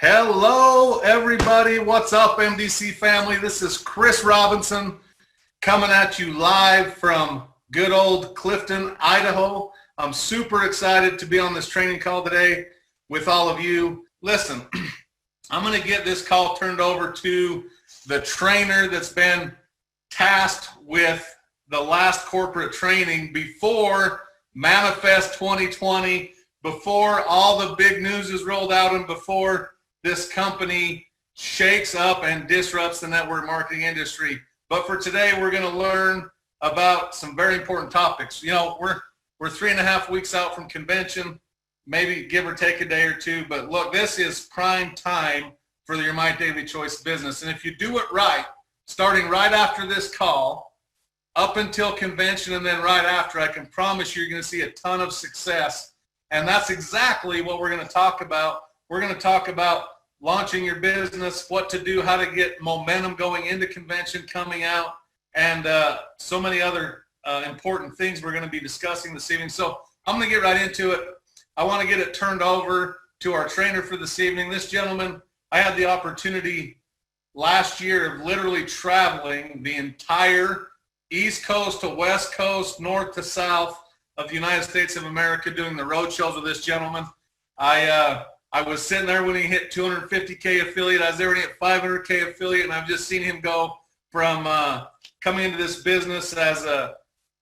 Hello, everybody. What's up, MDC family? This is Chris Robinson coming at you live from good old Clifton, Idaho. I'm super excited to be on this training call today with all of you. Listen, I'm going to get this call turned over to the trainer that's been tasked with the last corporate training before Manifest 2020, before all the big news is rolled out, and before this company shakes up and disrupts the network marketing industry. But for today, we're going to learn about some very important topics. You know, we're 3.5 weeks out from convention, maybe give or take a day or two. But look, this is prime time for your My Daily Choice business. And if you do it right, starting right after this call, up until convention and then right after, I can promise you're going to see a ton of success. And that's exactly what we're going to talk about. We're going to talk about launching your business, what to do, how to get momentum going into convention, coming out, and so many other important things we're going to be discussing this evening. So I'm going to get right into it. I want to get it turned over to our trainer for this evening. This gentleman, I had the opportunity last year of literally traveling the entire East Coast to West Coast, North to South of the United States of America doing the road shows with this gentleman. I was sitting there when he hit 250K affiliate. I was there when he hit 500K affiliate, and I've just seen him go from coming into this business as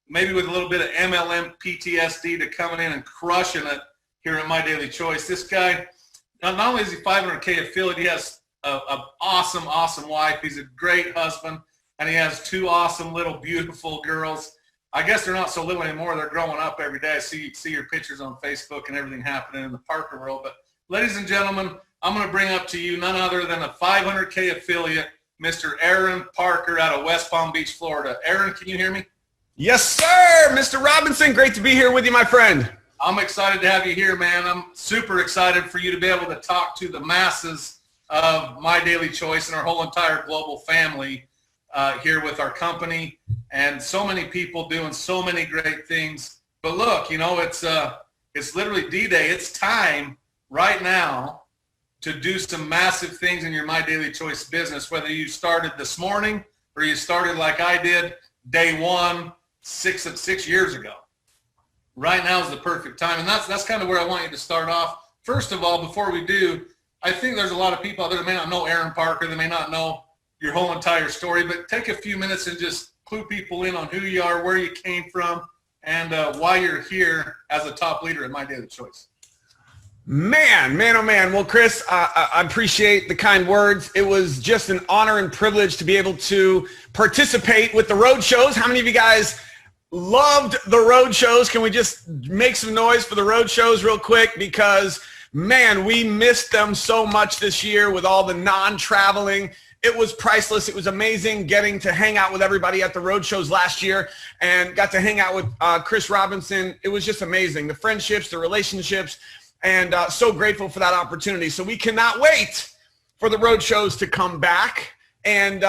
maybe with a little bit of MLM PTSD to coming in and crushing it here at My Daily Choice. This guy, not only is he 500K affiliate, he has an awesome, awesome wife. He's a great husband, and he has 2 awesome little beautiful girls. I guess they're not so little anymore. They're growing up every day. I see your pictures on Facebook and everything happening in the Parker world. But ladies and gentlemen, I'm going to bring up to you none other than a 500K affiliate, Mr. Aaron Parker out of West Palm Beach, Florida. Aaron, can you hear me? Yes, sir. Mr. Robinson, great to be here with you, my friend. I'm excited to have you here, man. I'm super excited for you to be able to talk to the masses of My Daily Choice and our whole entire global family here with our company, and so many people doing so many great things. But look, you know, it's literally D-Day. It's time right now to do some massive things in your My Daily Choice business, whether you started this morning or you started like I did day one, six years ago. Right now is the perfect time, and that's kind of where I want you to start off. First of all, before we do, I think there's a lot of people out there that may not know Aaron Parker, they may not know your whole entire story, but take a few minutes and just clue people in on who you are, where you came from, and why you're here as a top leader at My Daily Choice. Man, oh man. Well, Chris, I appreciate the kind words. It was just an honor and privilege to be able to participate with the road shows. How many of you guys loved the road shows? Can we just make some noise for the road shows real quick? Because, man, we missed them so much this year with all the non-traveling. It was priceless. It was amazing getting to hang out with everybody at the road shows last year, and got to hang out with Chris Robinson. It was just amazing. The friendships, the relationships, and so grateful for that opportunity. So we cannot wait for the road shows to come back. And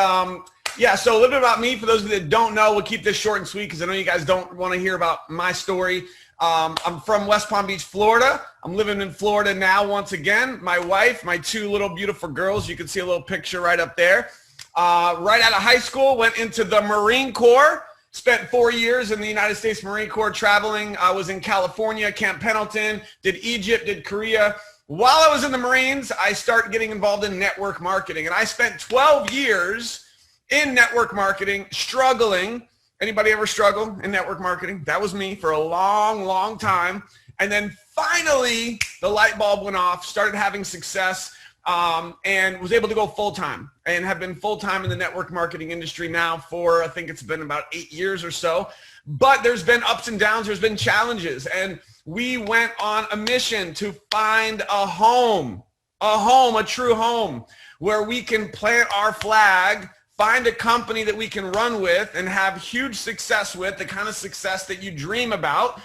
yeah, so a little bit about me. For those of you that don't know, we'll keep this short and sweet because I know you guys don't want to hear about my story. I'm from West Palm Beach, Florida. I'm living in Florida now once again. My wife, my 2 little beautiful girls, you can see a little picture right up there. Right out of high school, went into the Marine Corps. Spent 4 years in the United States Marine Corps traveling. I was in California, Camp Pendleton, did Egypt, did Korea. While I was in the Marines, I started getting involved in network marketing. And I spent 12 years in network marketing, struggling. Anybody ever struggle in network marketing? That was me for a long, long time. And then finally, the light bulb went off, started having success, and was able to go full-time, and have been full-time in the network marketing industry now for, I think it's been about 8 years or so. But there's been ups and downs, there's been challenges, and we went on a mission to find a home, a true home, where we can plant our flag, find a company that we can run with and have huge success with, the kind of success that you dream about.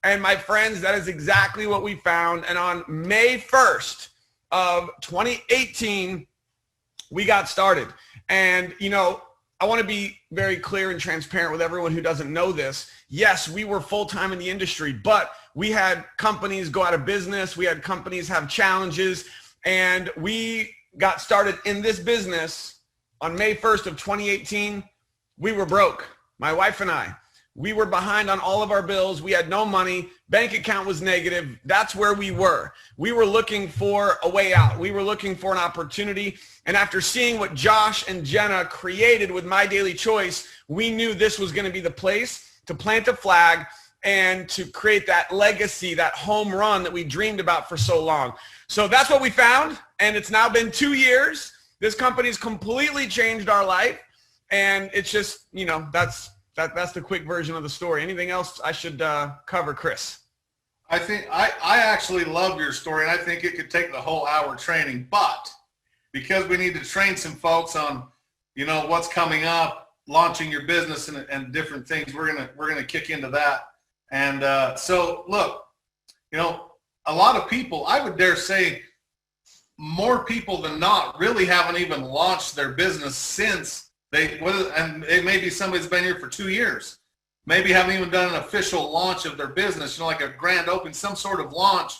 And my friends, that is exactly what we found. And on May 1st, of 2018, we got started. And, you know, I want to be very clear and transparent with everyone who doesn't know this. Yes, we were full-time in the industry, but we had companies go out of business. We had companies have challenges. And we got started in this business on May 1st of 2018. We were broke, my wife and I. We were behind on all of our bills. We had no money. Bank account was negative. That's where we were. We were looking for a way out. We were looking for an opportunity. And after seeing what Josh and Jenna created with My Daily Choice, we knew this was going to be the place to plant a flag and to create that legacy, that home run that we dreamed about for so long. So that's what we found. And it's now been 2 years. This company's completely changed our life. And it's just, you know, that's the quick version of the story. Anything else I should cover, Chris? I think I actually love your story, and I think it could take the whole hour training. But because we need to train some folks on, you know, what's coming up, launching your business and different things, we're gonna kick into that. And so look, you know, a lot of people, I would dare say, more people than not, really haven't even launched their business since. And it may be somebody's been here for 2 years, maybe haven't even done an official launch of their business, you know, like a grand opening, some sort of launch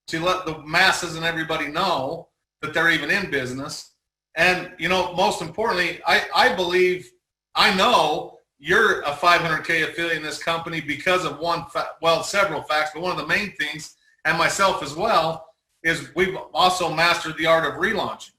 to let the masses and everybody know that they're even in business. And, you know, most importantly, I believe, I know you're a 500K affiliate in this company because of several facts, but one of the main things, and myself as well, is we've also mastered the art of relaunching.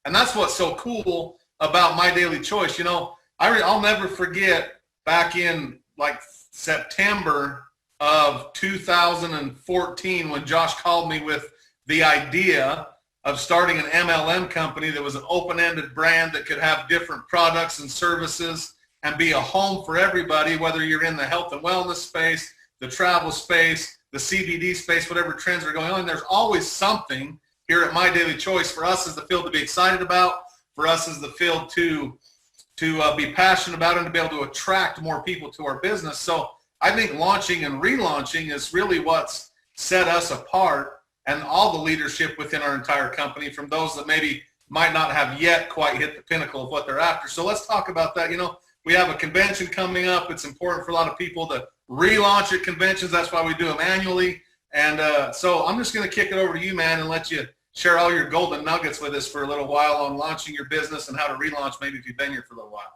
And that's what's so cool about My Daily Choice. You know, I'll never forget back in like September of 2014 when Josh called me with the idea of starting an MLM company that was an open-ended brand that could have different products and services and be a home for everybody, whether you're in the health and wellness space, the travel space, the CBD space, whatever trends are going on. There's always something here at My Daily Choice for us as the field to be excited about, for us as the field to be passionate about, and to be able to attract more people to our business. So I think launching and relaunching is really what's set us apart, and all the leadership within our entire company, from those that maybe might not have yet quite hit the pinnacle of what they're after. So let's talk about that. You know, we have a convention coming up. It's important for a lot of people to relaunch at conventions. That's why we do them annually. And so I'm just going to kick it over to you, man, and let you share all your golden nuggets with us for a little while on launching your business and how to relaunch, maybe if you've been here for a little while.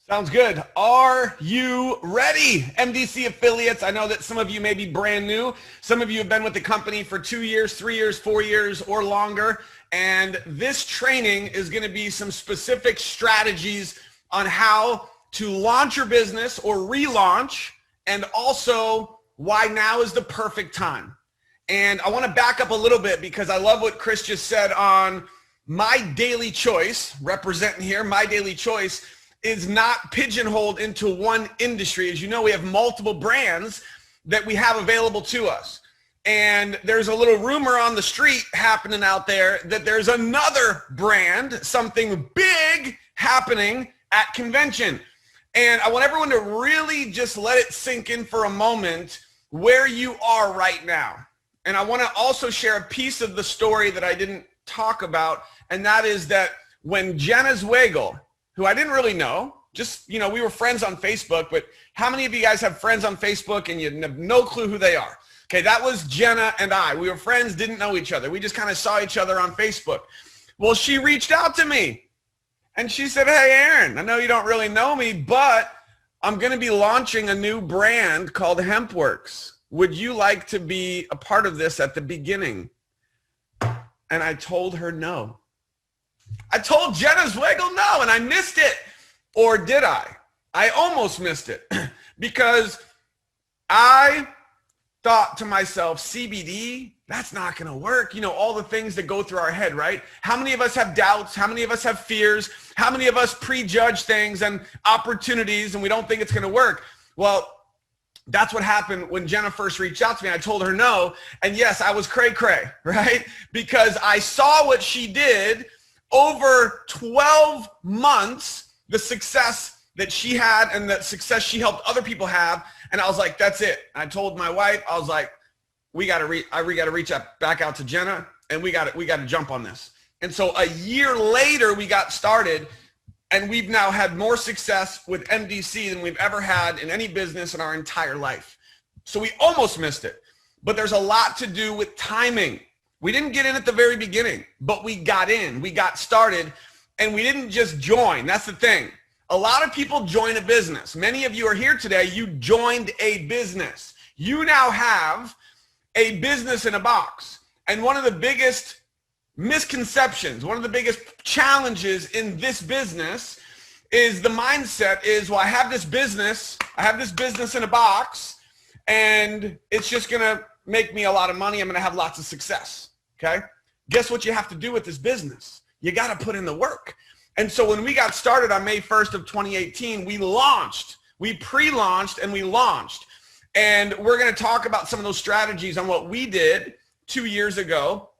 Sounds good. Are you ready, MDC affiliates? I know that some of you may be brand new. Some of you have been with the company for 2 years, 3 years, 4 years, or longer. And this training is going to be some specific strategies on how to launch your business or relaunch, and also why now is the perfect time. And I want to back up a little bit because I love what Chris just said on My Daily Choice, representing here. My Daily Choice is not pigeonholed into one industry. As you know, we have multiple brands that we have available to us. And there's a little rumor on the street happening out there that there's another brand, something big happening at convention. And I want everyone to really just let it sink in for a moment where you are right now. And I want to also share a piece of the story that I didn't talk about, and that is that when Jenna Zweigel, who I didn't really know, just, you know, we were friends on Facebook, but how many of you guys have friends on Facebook and you have no clue who they are? Okay, that was Jenna and I. We were friends, didn't know each other. We just kind of saw each other on Facebook. Well, she reached out to me and she said, "Hey, Aaron, I know you don't really know me, but I'm going to be launching a new brand called HempWorks. Would you like to be a part of this at the beginning?" And I told her no. I told Jenna Zweigel no, and I missed it. Or did I? I almost missed it because I thought to myself, CBD, that's not going to work. You know, all the things that go through our head, right? How many of us have doubts? How many of us have fears? How many of us prejudge things and opportunities and we don't think it's going to work? Well, that's what happened when Jenna first reached out to me. I told her no. And yes, I was cray-cray, right? Because I saw what she did over 12 months, the success that she had and the success she helped other people have. And I was like, that's it. I told my wife, I was like, we got to reach back out to Jenna, and we got to jump on this. And so a year later, we got started, and we've now had more success with MDC than we've ever had in any business in our entire life. So we almost missed it. But there's a lot to do with timing. We didn't get in at the very beginning, but we got in, we got started, and we didn't just join. That's the thing. A lot of people join a business. Many of you are here today. You joined a business. You now have a business in a box. And one of the biggest misconceptions, one of the biggest challenges in this business is the mindset is, well, I have this business in a box, and it's just going to make me a lot of money. I'm going to have lots of success. Okay. Guess what you have to do with this business? You got to put in the work. And so when we got started on May 1st of 2018, we pre-launched and we launched. And we're going to talk about some of those strategies on what we did 2 years ago.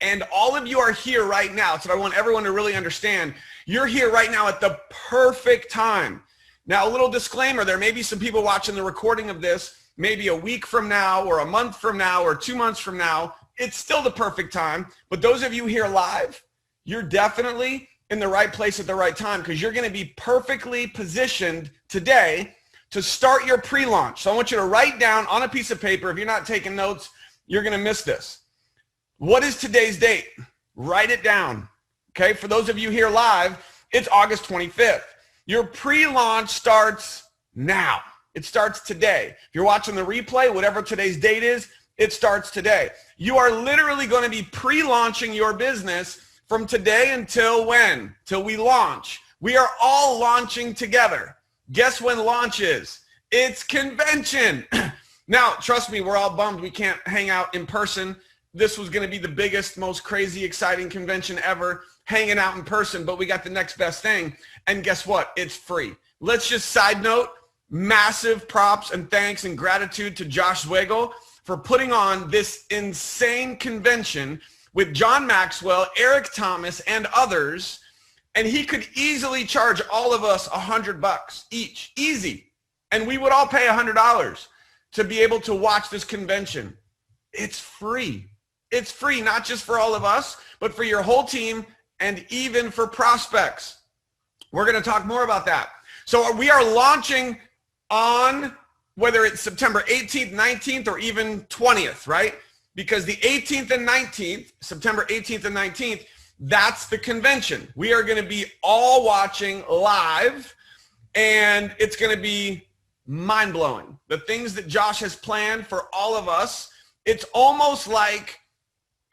And all of you are here right now. So I want everyone to really understand, you're here right now at the perfect time. Now, a little disclaimer, there may be some people watching the recording of this, maybe a week from now or a month from now or 2 months from now. It's still the perfect time. But those of you here live, you're definitely in the right place at the right time, because you're going to be perfectly positioned today to start your pre-launch. So I want you to write down on a piece of paper. If you're not taking notes, you're going to miss this. What is today's date? Write it down. Okay. For those of you here live, it's August 25th. Your pre-launch starts now. It starts today. If you're watching the replay, whatever today's date is, it starts today. You are literally going to be pre-launching your business from today until when? Till we launch. We are all launching together. Guess when launch is? It's convention. Now, trust me, we're all bummed we can't hang out in person. This was going to be the biggest, most crazy, exciting convention ever, hanging out in person, but we got the next best thing. And guess what? It's free. Let's just side note, massive props and thanks and gratitude to Josh Zwegel for putting on this insane convention with John Maxwell, Eric Thomas, and others. And he could easily charge all of us $100 each, easy. And we would all pay $100 to be able to watch this convention. It's free. It's free, not just for all of us, but for your whole team and even for prospects. We're going to talk more about that. So we are launching on whether it's September 18th, 19th, or even 20th, right? Because the 18th and 19th, September 18th and 19th, that's the convention. We are going to be all watching live, and it's going to be mind-blowing. The things that Josh has planned for all of us, it's almost like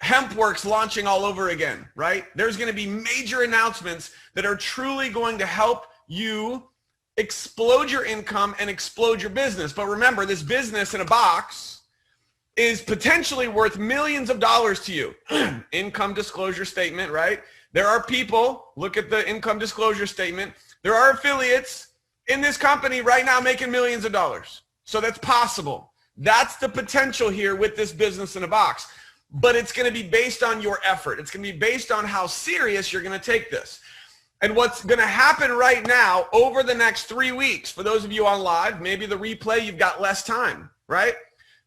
HempWorks launching all over again, right? There's going to be major announcements that are truly going to help you explode your income and explode your business. But remember, this business in a box is potentially worth millions of dollars to you. Income disclosure statement, right? There are people, look at the income disclosure statement. There are affiliates in this company right now making millions of dollars. So that's possible. That's the potential here with this business in a box. But it's going to be based on your effort. It's going to be based on how serious you're going to take this. And what's going to happen right now over the next 3 weeks, for those of you on live, maybe the replay, you've got less time, right?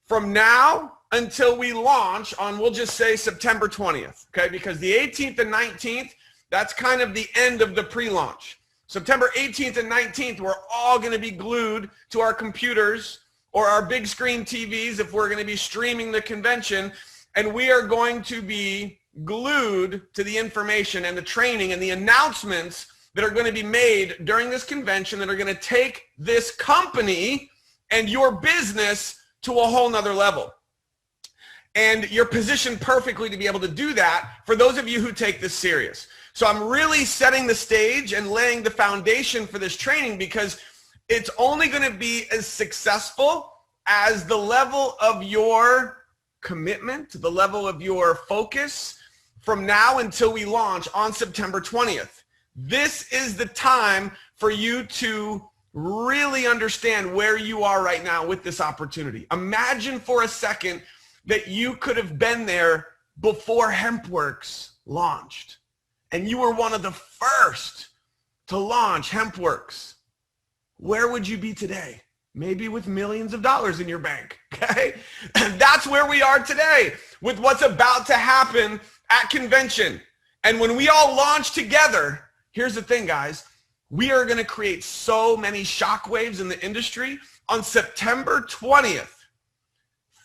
From now until we launch on, we'll just say September 20th, okay? Because the 18th and 19th, that's kind of the end of the pre-launch. September 18th and 19th, we're all going to be glued to our computers or our big screen TVs if we're going to be streaming the convention, and we are going to be glued to the information and the training and the announcements that are going to be made during this convention that are going to take this company and your business to a whole nother level. And you're positioned perfectly to be able to do that for those of you who take this serious. So I'm really setting the stage and laying the foundation for this training, because it's only going to be as successful as the level of your commitment, the level of your focus from now until we launch on September 20th. This is the time for you to really understand where you are right now with this opportunity. Imagine for a second that you could have been there before HempWorks launched, and you were one of the first to launch HempWorks. Where would you be today? Maybe with millions of dollars in your bank, okay? And that's where we are today with what's about to happen at convention. And when we all launch together, here's the thing, guys, we are going to create so many shockwaves in the industry. On September 20th,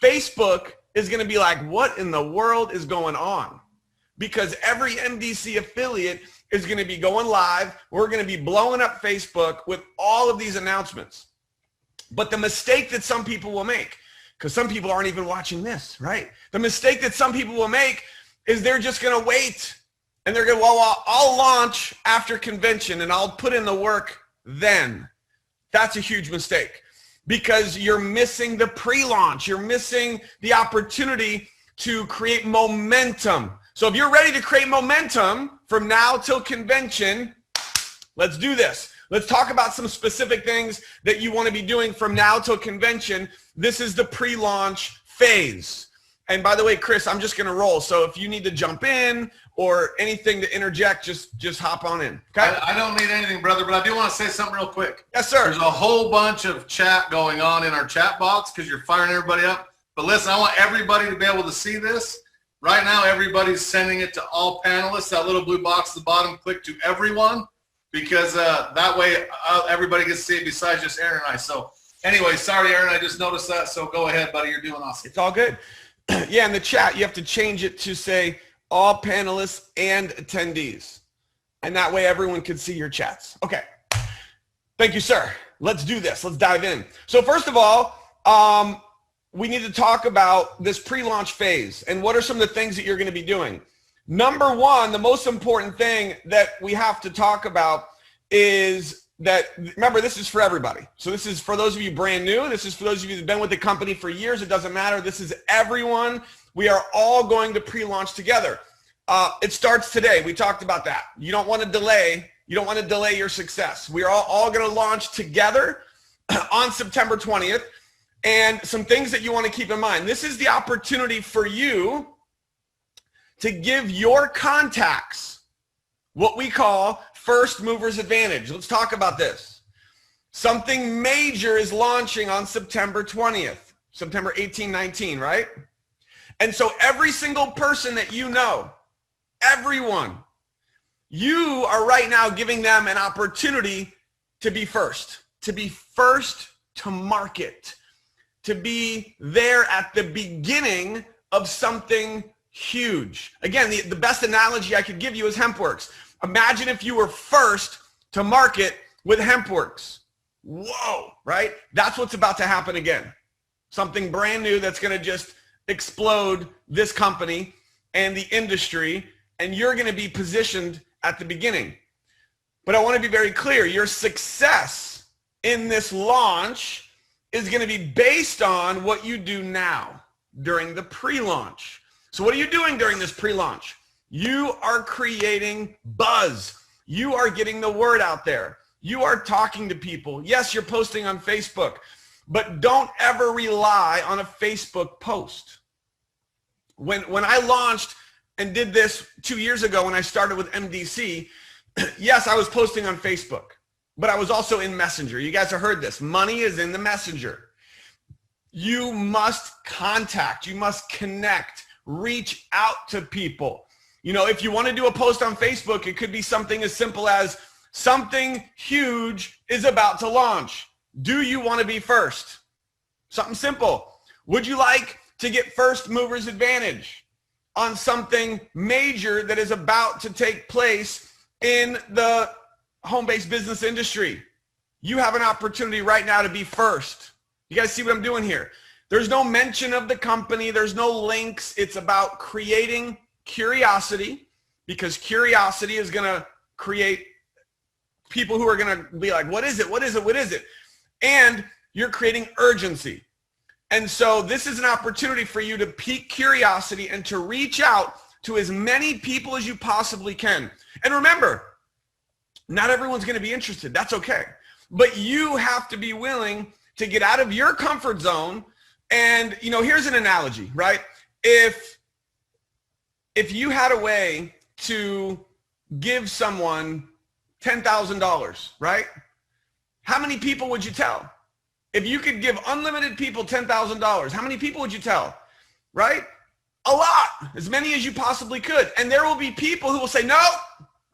Facebook is going to be like, what in the world is going on? Because every MDC affiliate is going to be going live. We're going to be blowing up Facebook with all of these announcements. But the mistake that some people will make, because some people aren't even watching this, right? The mistake that some people will make is they're just going to wait. And they're going to, well, I'll launch after convention and I'll put in the work then. That's a huge mistake because you're missing the pre-launch. You're missing the opportunity to create momentum. So if you're ready to create momentum from now till convention, let's do this. Let's talk about some specific things that you want to be doing from now till convention. This is the pre-launch phase. And by the way, Chris, I'm just going to roll. So if you need to jump in or anything to interject, just hop on in. Okay? I don't need anything, brother, but I do want to say something real quick. Yes, sir. There's a whole bunch of chat going on in our chat box because you're firing everybody up. But listen, I want everybody to be able to see this. Right now, everybody's sending it to all panelists. That little blue box at the bottom, click to everyone because that way everybody gets to see it besides just Aaron and I. So anyway, sorry, Aaron, I just noticed that. So go ahead, buddy. You're doing awesome. It's all good. Yeah, in the chat, you have to change it to say all panelists and attendees. And that way everyone can see your chats. Okay. Thank you, sir. Let's do this. Let's dive in. So first of all, we need to talk about this pre-launch phase and what are some of the things that you're going to be doing. Number one, the most important thing that we have to talk about is that, remember, this is for everybody. So this is for those of you brand new. This is for those of you that have been with the company for years. It doesn't matter. This is everyone. We are all going to pre-launch together. It starts today. We talked about that. You don't want to delay. You don't want to delay your success. We are all going to launch together on September 20th. And some things that you want to keep in mind. This is the opportunity for you to give your contacts what we call first movers advantage. Let's talk about this. Something major is launching on September 20th, September 18, 19, right? And so every single person that you know, everyone, you are right now giving them an opportunity to be first to market, to be there at the beginning of something huge. Again, the best analogy I could give you is HempWorks. Imagine if you were first to market with HempWorks. Whoa, right? That's what's about to happen again. Something brand new that's going to just explode this company and the industry, and you're going to be positioned at the beginning. But I want to be very clear. Your success in this launch is going to be based on what you do now during the pre-launch. So what are you doing during this pre-launch? You are creating buzz. You are getting the word out there. You are talking to people. Yes, you're posting on Facebook, but don't ever rely on a Facebook post. When I launched and did this 2 years ago when I started with MDC, yes, I was posting on Facebook, but I was also in Messenger. You guys have heard this. Money is in the Messenger. You must contact. You must connect. Reach out to people. You know, if you want to do a post on Facebook, it could be something as simple as something huge is about to launch. Do you want to be first? Something simple. Would you like to get first movers advantage on something major that is about to take place in the home-based business industry? You have an opportunity right now to be first. You guys see what I'm doing here? There's no mention of the company. There's no links. It's about creating curiosity, because curiosity is going to create people who are going to be like, what is it? What is it? What is it? And you're creating urgency. And so this is an opportunity for you to pique curiosity and to reach out to as many people as you possibly can. And remember, not everyone's going to be interested. That's okay. But you have to be willing to get out of your comfort zone. And, you know, here's an analogy, right? If you had a way to give someone $10,000, right? How many people would you tell? If you could give unlimited people $10,000, how many people would you tell? Right? A lot, as many as you possibly could. And there will be people who will say, no,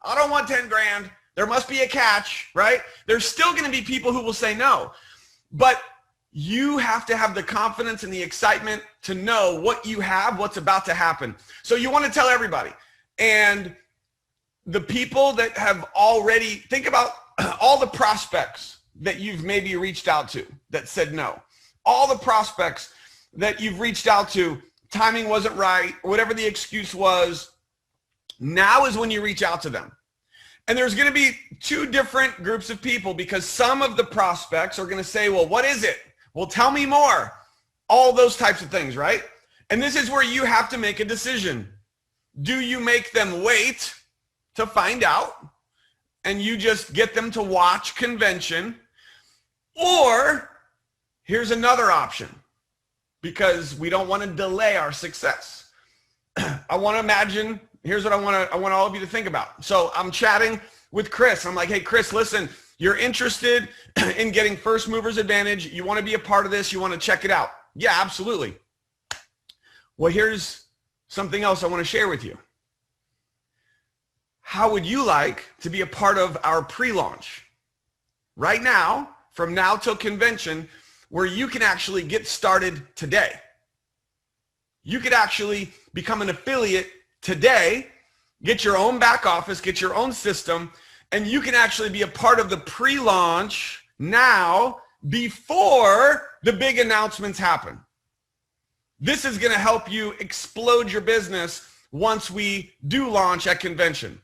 I don't want 10 grand. There must be a catch, right? There's still going to be people who will say no. But you have to have the confidence and the excitement to know what you have, what's about to happen. So you want to tell everybody. And the people that have already, think about all the prospects that you've maybe reached out to that said no. All the prospects that you've reached out to, timing wasn't right, whatever the excuse was. Now is when you reach out to them. And there's going to be two different groups of people, because some of the prospects are going to say, well, what is it? Well, tell me more. All those types of things, right? And this is where you have to make a decision. Do you make them wait to find out and you just get them to watch convention? Or here's another option, because we don't want to delay our success. I want to imagine, here's what I want all of you to think about. So I'm chatting with Chris. I'm like, hey, Chris, listen, you're interested in getting first movers advantage. You want to be a part of this. You want to check it out. Yeah, absolutely. Well, here's something else I want to share with you. How would you like to be a part of our pre-launch? Right now, from now till convention, where you can actually get started today. You could actually become an affiliate today, get your own back office, get your own system, and you can actually be a part of the pre-launch now before the big announcements happen. This is going to help you explode your business once we do launch at convention.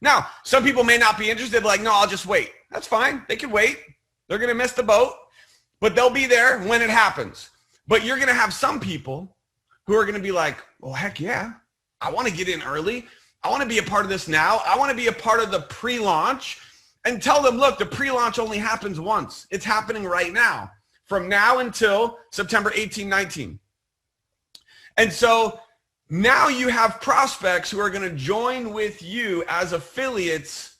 Now, some people may not be interested, like, no, I'll just wait. That's fine. They can wait. They're going to miss the boat, but they'll be there when it happens. But you're going to have some people who are going to be like, well, heck yeah, I want to get in early. I want to be a part of this now. I want to be a part of the pre-launch, and tell them, look, the pre-launch only happens once. It's happening right now, from now until September 18, 19. And so now you have prospects who are going to join with you as affiliates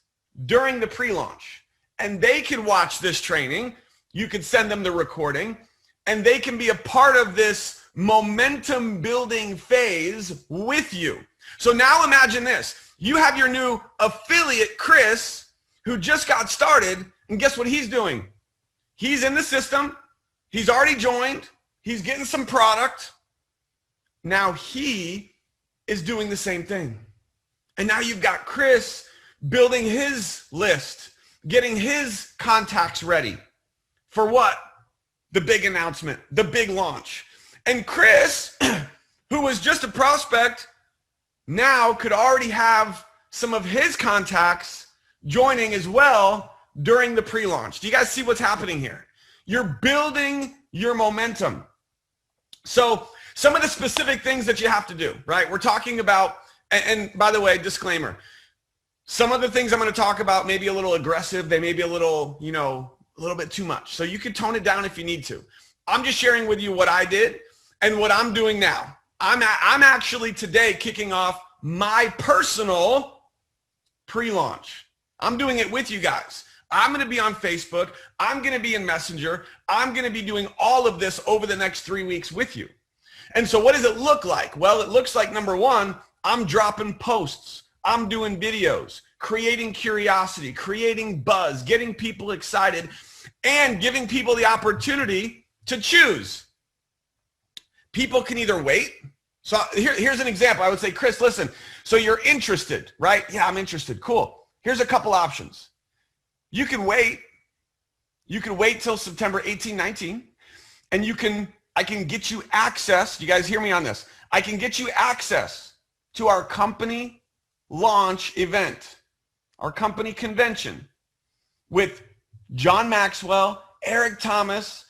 during the pre-launch, and they can watch this training. You could send them the recording, and they can be a part of this momentum building phase with you. So now imagine this. You have your new affiliate, Chris, who just got started, and guess what he's doing? He's in the system. He's already joined. He's getting some product. Now he is doing the same thing. And now you've got Chris building his list, getting his contacts ready for what? The big announcement, the big launch. And Chris, who was just a prospect, now could already have some of his contacts joining as well during the pre-launch. Do you guys see what's happening here? You're building your momentum. So some of the specific things that you have to do, right? We're talking about, and by the way, disclaimer, some of the things I'm going to talk about may be a little aggressive. They may be a little, a little bit too much. So you can tone it down if you need to. I'm just sharing with you what I did and what I'm doing now. I'm actually today kicking off my personal pre-launch. I'm doing it with you guys. I'm going to be on Facebook. I'm going to be in Messenger. I'm going to be doing all of this over the next 3 weeks with you. And so what does it look like? Well, it looks like, number one, I'm dropping posts. I'm doing videos, creating curiosity, creating buzz, getting people excited, and giving people the opportunity to choose. People can either wait. So here's an example. I would say, Chris, listen, so you're interested, right? Yeah, I'm interested. Cool. Here's a couple options. You can wait. You can wait till September 18, 19, and I can get you access. You guys hear me on this? I can get you access to our company launch event, our company convention with John Maxwell, Eric Thomas,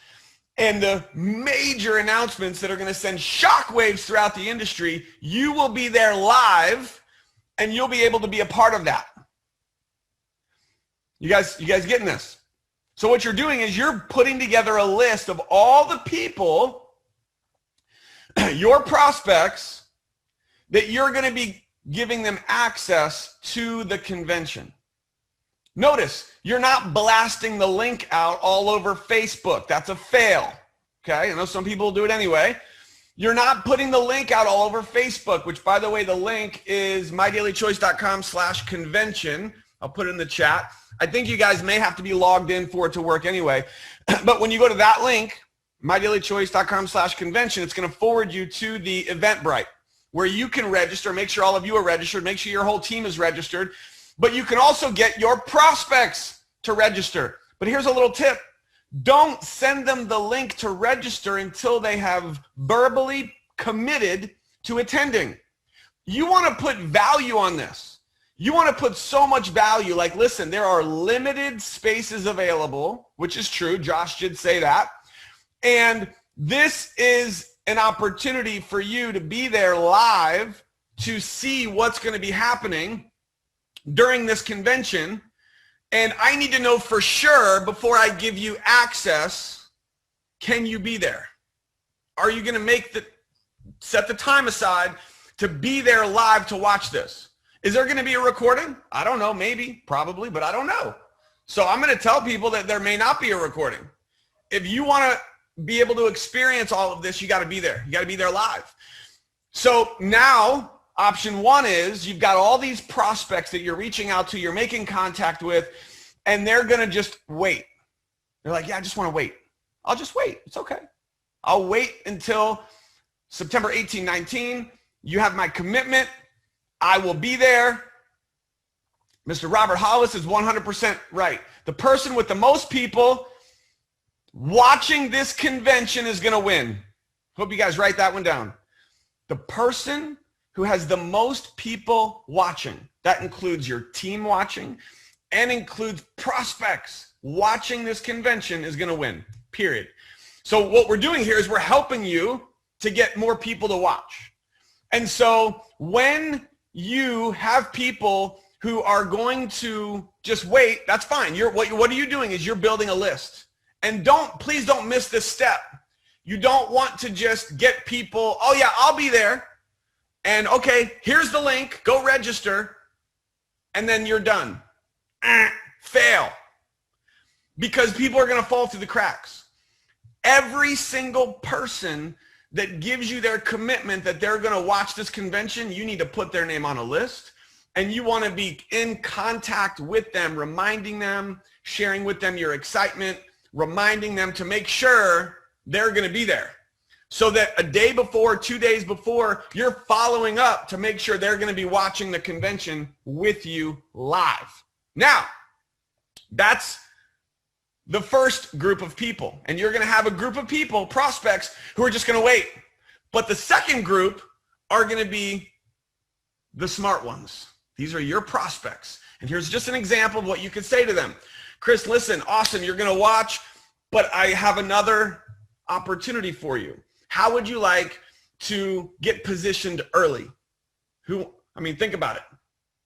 and the major announcements that are going to send shockwaves throughout the industry. You will be there live, and you'll be able to be a part of that. You guys getting this? So what you're doing is you're putting together a list of all the people, your prospects, that you're going to be giving them access to the convention. Notice, you're not blasting the link out all over Facebook. That's a fail. Okay, I know some people do it anyway. You're not putting the link out all over Facebook, which, by the way, the link is mydailychoice.com/convention. I'll put it in the chat. I think you guys may have to be logged in for it to work anyway. But when you go to that link, mydailychoice.com/convention, it's going to forward you to the Eventbrite where you can register, make sure all of you are registered, make sure your whole team is registered. But you can also get your prospects to register. But here's a little tip. Don't send them the link to register until they have verbally committed to attending. You want to put value on this. You want to put so much value. Like, listen, there are limited spaces available, which is true. Josh did say that. And this is an opportunity for you to be there live to see what's going to be happening during this convention. And I need to know for sure before I give you access, can you be there? Are you going to set the time aside to be there live to watch this? Is there going to be a recording? I don't know, maybe, probably, but I don't know. So I'm going to tell people that there may not be a recording. If you want to be able to experience all of this, you got to be there. You got to be there live. So now option one is you've got all these prospects that you're reaching out to, you're making contact with, and they're going to just wait. They're like, yeah, I just want to wait. I'll just wait. It's okay. I'll wait until September 18, 19. You have my commitment. I will be there. Mr. Robert Hollis is 100% right. The person with the most people watching this convention is going to win. Hope you guys write that one down. The person who has the most people watching, that includes your team watching and includes prospects watching this convention, is going to win, period. So what we're doing here is we're helping you to get more people to watch. And so when you have people who are going to just wait, that's fine. What are you doing is you're building a list. And please don't miss this step. You don't want to just get people, oh yeah, I'll be there. And okay, here's the link, go register. And then you're done. Fail. Because people are going to fall through the cracks. Every single person that gives you their commitment that they're going to watch this convention, you need to put their name on a list. And you want to be in contact with them, reminding them, sharing with them your excitement, reminding them to make sure they're going to be there. So that a day before, 2 days before, you're following up to make sure they're going to be watching the convention with you live. Now, that's the first group of people. And you're going to have a group of people, prospects, who are just going to wait. But the second group are going to be the smart ones. These are your prospects. And here's just an example of what you could say to them. Chris, listen, awesome, you're going to watch, but I have another opportunity for you. How would you like to get positioned early? Think about it.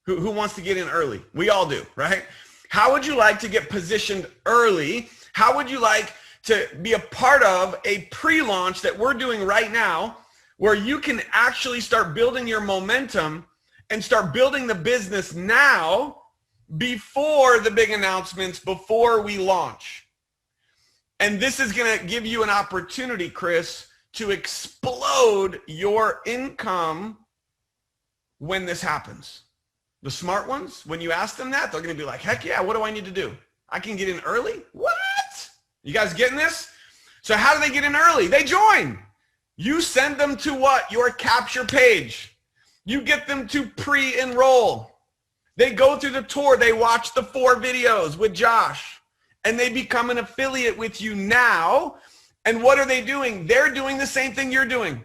Who wants to get in early? We all do, right? How would you like to get positioned early? How would you like to be a part of a pre-launch that we're doing right now where you can actually start building your momentum and start building the business now before the big announcements, before we launch? And this is going to give you an opportunity, Chris, to explode your income when this happens. The smart ones, when you ask them that, they're going to be like, heck yeah, what do I need to do? I can get in early? What? You guys getting this? So how do they get in early? They join. You send them to what? Your capture page. You get them to pre-enroll. They go through the tour. They watch the 4 videos with Josh, and they become an affiliate with you now. And what are they doing? They're doing the same thing you're doing.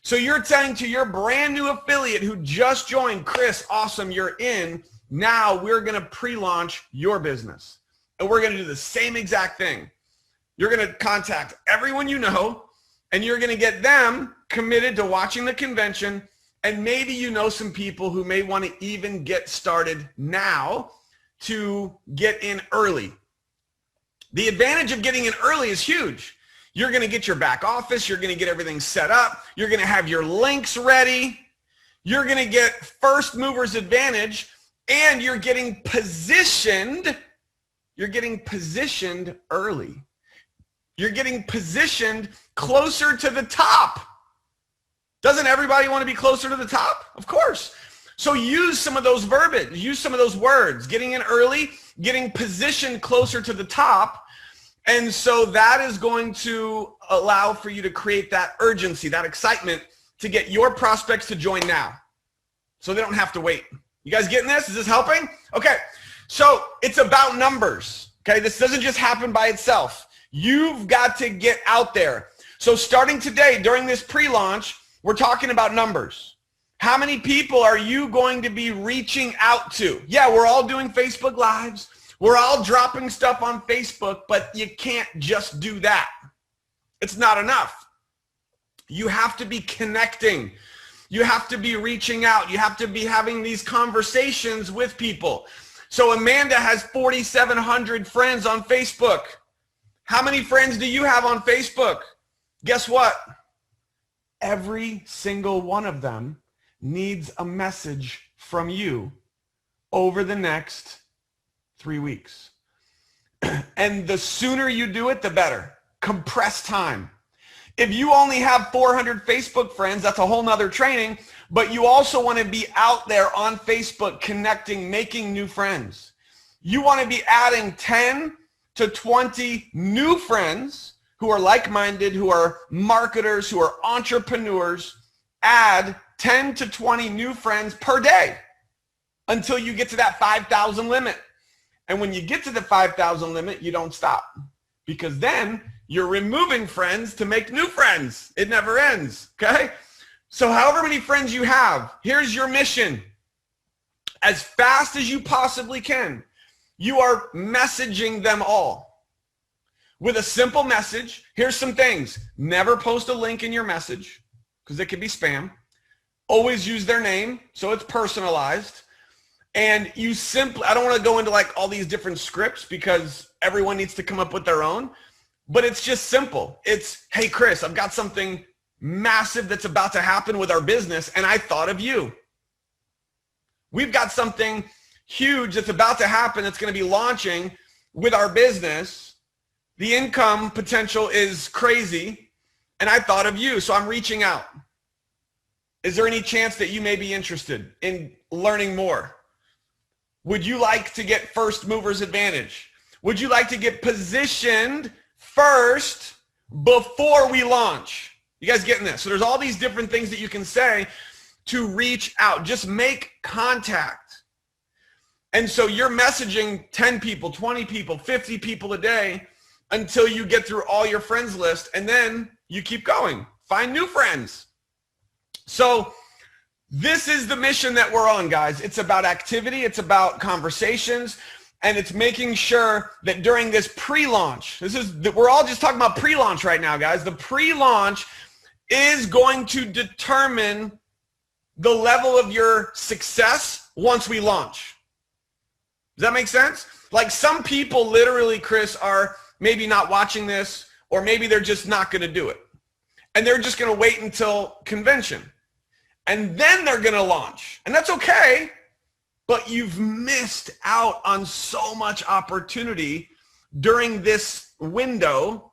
So you're telling to your brand new affiliate who just joined, Chris, awesome, you're in. Now we're going to pre-launch your business. And we're going to do the same exact thing. You're going to contact everyone you know, and you're going to get them committed to watching the convention. And maybe you know some people who may want to even get started now to get in early. The advantage of getting in early is huge. You're going to get your back office. You're going to get everything set up. You're going to have your links ready. You're going to get first movers advantage, and you're getting positioned. You're getting positioned early. You're getting positioned closer to the top. Doesn't everybody want to be closer to the top? Of course. So use some of those verbiage, use some of those words, getting in early, getting positioned closer to the top. And so that is going to allow for you to create that urgency, that excitement to get your prospects to join now. So they don't have to wait. You guys getting this? Is this helping? Okay. So it's about numbers. Okay. This doesn't just happen by itself. You've got to get out there. So starting today during this pre-launch, we're talking about numbers. How many people are you going to be reaching out to? Yeah, we're all doing Facebook Lives. We're all dropping stuff on Facebook, but you can't just do that. It's not enough. You have to be connecting. You have to be reaching out. You have to be having these conversations with people. So Amanda has 4,700 friends on Facebook. How many friends do you have on Facebook? Guess what? Every single one of them needs a message from you over the next 3 weeks. And the sooner you do it, the better. Compress time. If you only have 400 Facebook friends, that's a whole nother training, but you also want to be out there on Facebook connecting, making new friends. You want to be adding 10 to 20 new friends who are like-minded, who are marketers, who are entrepreneurs. Add 10 to 20 new friends per day until you get to that 5,000 limit. And when you get to the 5,000 limit, you don't stop, because then you're removing friends to make new friends. It never ends, okay? So however many friends you have, here's your mission. As fast as you possibly can, you are messaging them all with a simple message. Here's some things. Never post a link in your message because it could be spam. Always use their name so it's personalized. And you simply, I don't want to go into like all these different scripts because everyone needs to come up with their own, but it's just simple. It's, hey, Chris, I've got something massive that's about to happen with our business, and I thought of you. We've got something huge that's about to happen that's going to be launching with our business. The income potential is crazy, and I thought of you, so I'm reaching out. Is there any chance that you may be interested in learning more? Would you like to get first mover's advantage? Would you like to get positioned first before we launch? You guys getting this? So there's all these different things that you can say to reach out. Just make contact. And so you're messaging 10 people, 20 people, 50 people a day until you get through all your friends list, and then you keep going. Find new friends. So this is the mission that we're on, guys. It's about activity, it's about conversations, and it's making sure that during this pre-launch, we're all just talking about pre-launch right now, guys. The pre-launch is going to determine the level of your success once we launch. Does that make sense? Like some people literally, Chris, are maybe not watching this, or maybe they're just not going to do it. And they're just going to wait until convention. And then they're going to launch. And that's okay, but you've missed out on so much opportunity during this window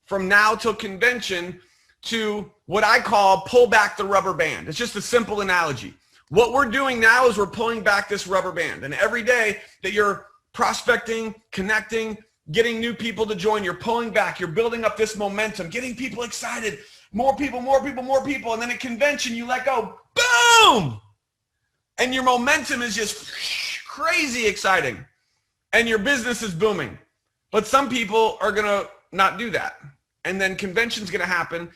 from now till convention to what I call pull back the rubber band. It's just a simple analogy. What we're doing now is we're pulling back this rubber band. And every day that you're prospecting, connecting, getting new people to join, you're pulling back, you're building up this momentum, getting people excited. More people, more people, more people. And then at convention, you let go. Boom! And your momentum is just crazy exciting. And your business is booming. But some people are going to not do that. And then convention's going to happen.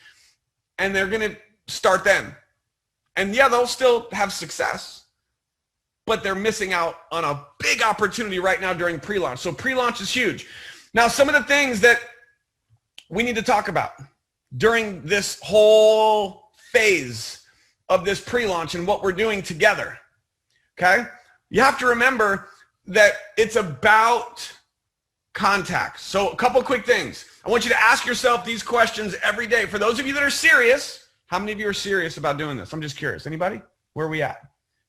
And they're going to start then. And yeah, they'll still have success. But they're missing out on a big opportunity right now during pre-launch. So pre-launch is huge. Now, some of the things that we need to talk about during this whole phase of this pre-launch and what we're doing together, okay? You have to remember that it's about contacts. So a couple quick things. I want you to ask yourself these questions every day. For those of you that are serious, how many of you are serious about doing this? I'm just curious. Anybody? Where are we at?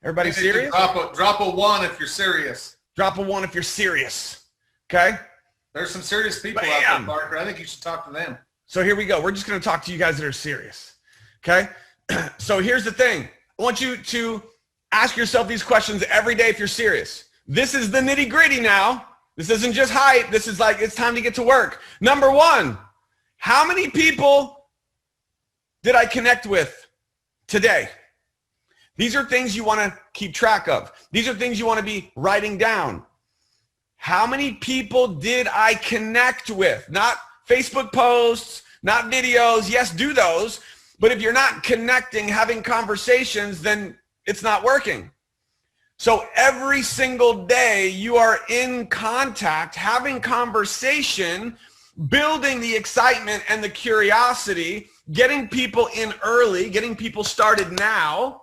Everybody serious? Drop a 1 if you're serious. Drop a 1 if you're serious, okay? There's some serious people out there, Parker. I think you should talk to them. So here we go. We're just going to talk to you guys that are serious, okay? So here's the thing. I want you to Ask yourself these questions every day if you're serious. This is the nitty gritty now. This isn't just hype. This is like, it's time to get to work. Number one, how many people did I connect with today? These are things you want to keep track of. These are things you want to be writing down. How many people did I connect with? Not Facebook posts, not videos. Yes, do those. But if you're not connecting, having conversations, then it's not working. So every single day you are in contact, having conversation, building the excitement and the curiosity, getting people in early, getting people started now,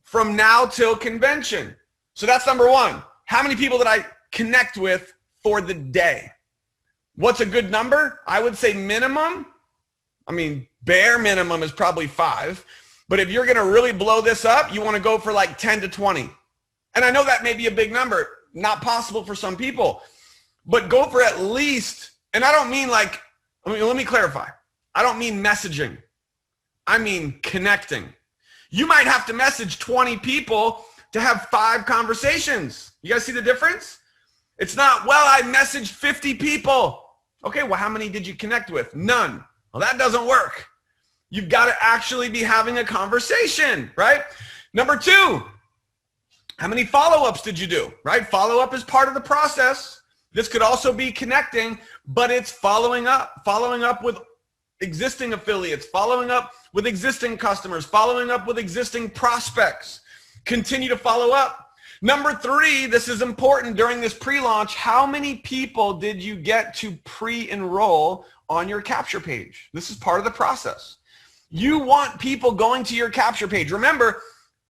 from now till convention. So that's number one. How many people did I connect with for the day? What's a good number? I would say minimum. I mean, bare minimum is probably 5. But if you're going to really blow this up, you want to go for like 10 to 20. And I know that may be a big number, not possible for some people, but go for at least, and I don't mean like, let me clarify. I don't mean messaging. I mean connecting. You might have to message 20 people to have 5 conversations. You guys see the difference? It's not, well, I messaged 50 people. Okay, well, how many did you connect with? None. Well, that doesn't work. You've got to actually be having a conversation, right? Number 2, how many follow-ups did you do, right? Follow-up is part of the process. This could also be connecting, but it's following up with existing affiliates, following up with existing customers, following up with existing prospects. Continue to follow up. Number 3, this is important during this pre-launch. How many people did you get to pre-enroll on your capture page? This is part of the process. You want people going to your capture page. Remember,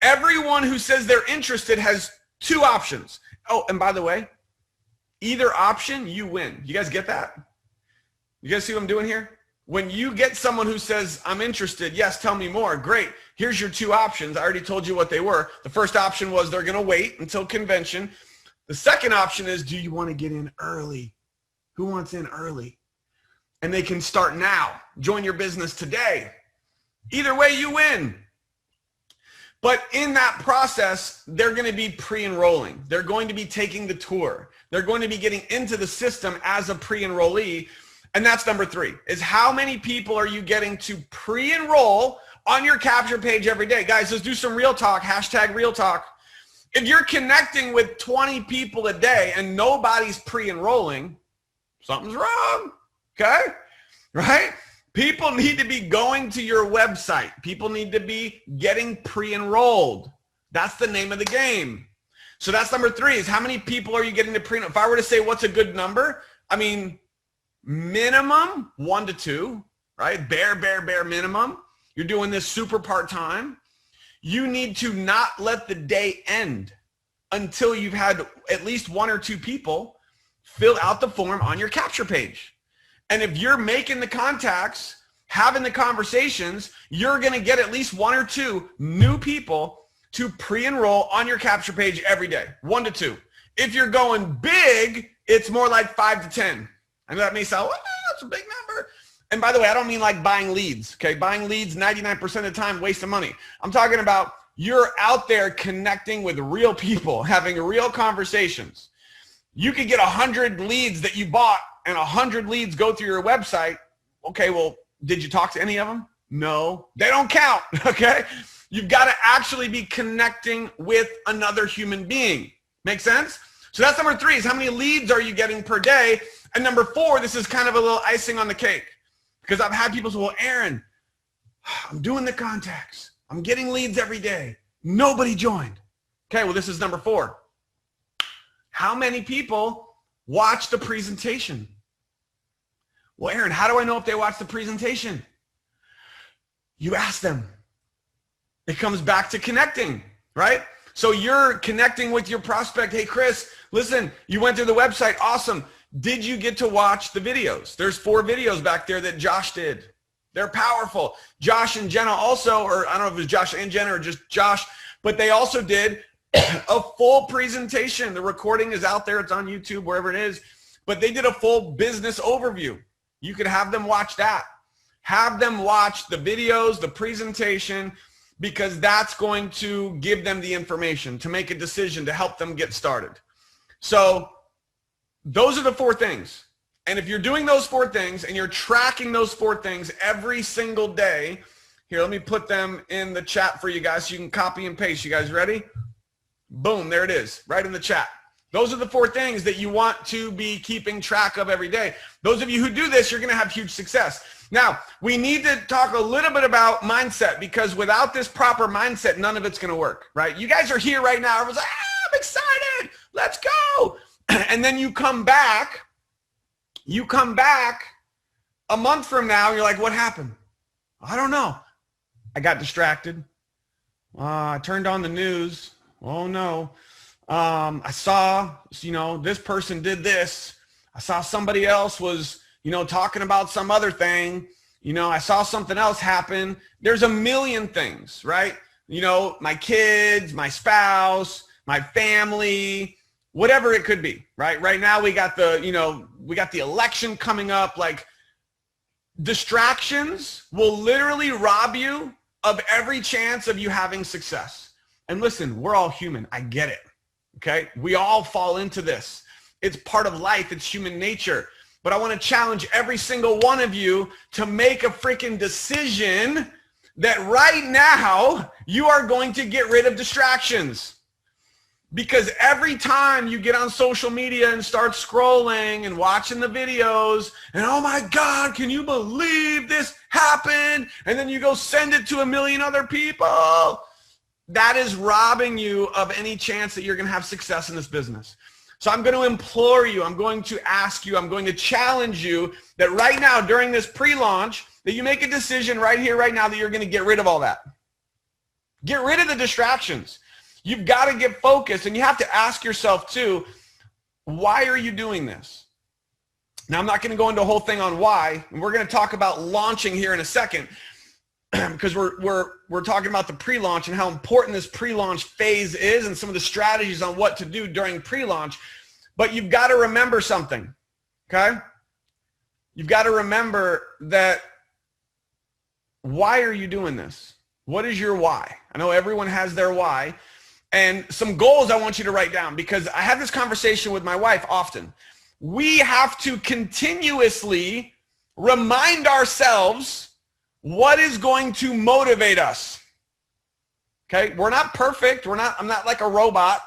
everyone who says they're interested has 2 options. Oh, and by the way, either option, you win. You guys get that? You guys see what I'm doing here? When you get someone who says, I'm interested, yes, tell me more, great. Here's your 2 options. I already told you what they were. The first option was they're going to wait until convention. The second option is, do you want to get in early? Who wants in early? And they can start now. Join your business today. Either way, you win. But in that process, they're going to be pre-enrolling. They're going to be taking the tour. They're going to be getting into the system as a pre-enrollee. And that's number 3, is how many people are you getting to pre-enroll on your capture page every day? Guys, let's do some real talk, hashtag real talk. If you're connecting with 20 people a day and nobody's pre-enrolling, something's wrong, okay? Right? People need to be going to your website. People need to be getting pre-enrolled. That's the name of the game. So that's number 3, is how many people are you getting to pre-enroll? If I were to say what's a good number, I mean, minimum 1 to 2, right? Bare minimum. You're doing this super part-time. You need to not let the day end until you've had at least 1 or 2 people fill out the form on your capture page. And if you're making the contacts, having the conversations, you're going to get at least 1 or 2 new people to pre-enroll on your capture page every day, 1 to 2. If you're going big, it's more like 5 to 10. I know that may sound, well, that's a big number. And by the way, I don't mean like buying leads, okay? Buying leads 99% of the time, waste of money. I'm talking about you're out there connecting with real people, having real conversations. You could get 100 leads that you bought and 100 leads go through your website. Okay, well, did you talk to any of them? No, they don't count, okay? You've got to actually be connecting with another human being. Make sense? So that's number 3, is how many leads are you getting per day? And number 4, this is kind of a little icing on the cake, because I've had people say, well, Aaron, I'm doing the contacts. I'm getting leads every day. Nobody joined. Okay, well, this is number 4. How many people watch the presentation? Well, Aaron, how do I know if they watch the presentation? You ask them. It comes back to connecting, right? So you're connecting with your prospect. Hey, Chris, listen, you went through the website. Awesome. Did you get to watch the videos? There's 4 videos back there that Josh did. They're powerful. Josh and Jenna also, or I don't know if it was Josh and Jenna or just Josh, but they also did a full presentation. The recording is out there. It's on YouTube, wherever it is. But they did a full business overview. You could have them watch that. Have them watch the videos, the presentation, because that's going to give them the information to make a decision to help them get started. So those are the 4 things. And if you're doing those 4 things and you're tracking those 4 things every single day, here, let me put them in the chat for you guys so you can copy and paste. You guys ready? Boom, there it is, right in the chat. Those are the 4 things that you want to be keeping track of every day. Those of you who do this, you're going to have huge success. Now, we need to talk a little bit about mindset, because without this proper mindset, none of it's going to work, right? You guys are here right now. Everyone's like, I'm excited. Let's go. And then you come back a month from now, and you're like, what happened? I don't know. I got distracted. I turned on the news. Oh no. I saw, this person did this. I saw somebody else was, talking about some other thing. I saw something else happen. There's a million things, right? My kids, my spouse, my family, whatever it could be, right? Right now we got the election coming up. Like, distractions will literally rob you of every chance of you having success. And listen, we're all human. I get it. Okay. We all fall into this. It's part of life. It's human nature. But I want to challenge every single one of you to make a freaking decision that right now you are going to get rid of distractions. Because every time you get on social media and start scrolling and watching the videos and, oh my God, can you believe this happened? And then you go send it to a million other people. That is robbing you of any chance that you're going to have success in this business. So I'm going to implore you, I'm going to ask you, I'm going to challenge you that right now during this pre-launch, that you make a decision right here, right now, that you're going to get rid of all that. Get rid of the distractions. You've got to get focused, and you have to ask yourself too, why are you doing this? Now, I'm not going to go into a whole thing on why, and we're going to talk about launching here in a second, because we're talking about the pre-launch and how important this pre-launch phase is and some of the strategies on what to do during pre-launch. But you've got to remember something, okay? You've got to remember that, why are you doing this? What is your why? I know everyone has their why. And some goals I want you to write down, because I have this conversation with my wife often. We have to continuously remind ourselves what is going to motivate us. Okay? We're not perfect. I'm not like a robot,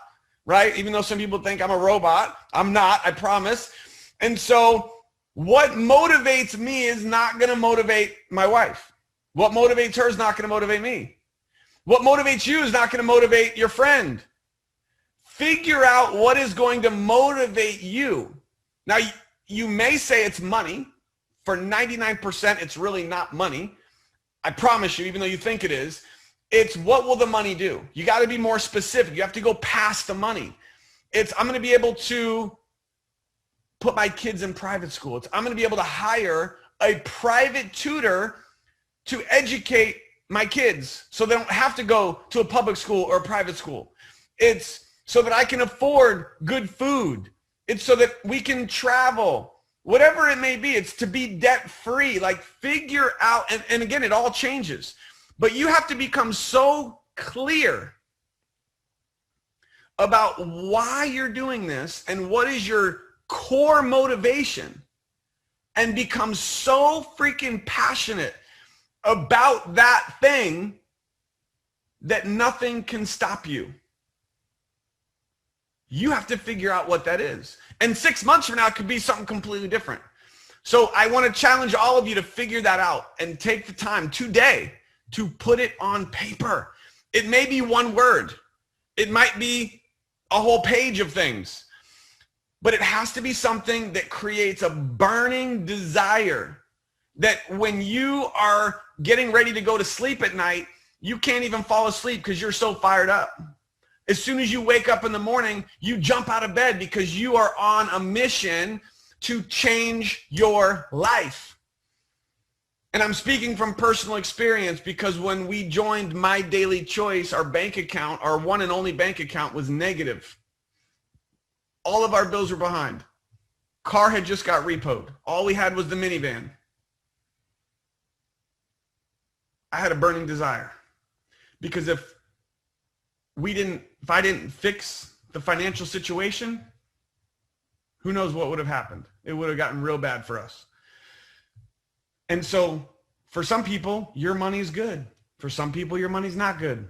right? Even though some people think I'm a robot. I'm not, I promise. And so what motivates me is not going to motivate my wife. What motivates her is not going to motivate me. What motivates you is not going to motivate your friend. Figure out what is going to motivate you. Now, you may say it's money. For 99%, it's really not money. I promise you, even though you think it is, it's what will the money do? You got to be more specific. You have to go past the money. It's, I'm going to be able to put my kids in private school. It's, I'm going to be able to hire a private tutor to educate my kids so they don't have to go to a public school or a private school. It's so that I can afford good food. It's so that we can travel. Whatever it may be, it's to be debt-free. Like, figure out, and again, it all changes. But you have to become so clear about why you're doing this and what is your core motivation, and become so freaking passionate about that thing that nothing can stop you. You have to figure out what that is. And 6 months from now, it could be something completely different. So I want to challenge all of you to figure that out and take the time today to put it on paper. It may be one word. It might be a whole page of things. But it has to be something that creates a burning desire that when you are getting ready to go to sleep at night, you can't even fall asleep because you're so fired up. As soon as you wake up in the morning, you jump out of bed because you are on a mission to change your life. And I'm speaking from personal experience, because when we joined My Daily Choice, our bank account, our one and only bank account, was negative. All of our bills were behind. Car had just got repoed. All we had was the minivan. I had a burning desire. Because if I didn't fix the financial situation, who knows what would have happened? It would have gotten real bad for us. And so for some people, your money is good. For some people, your money's not good.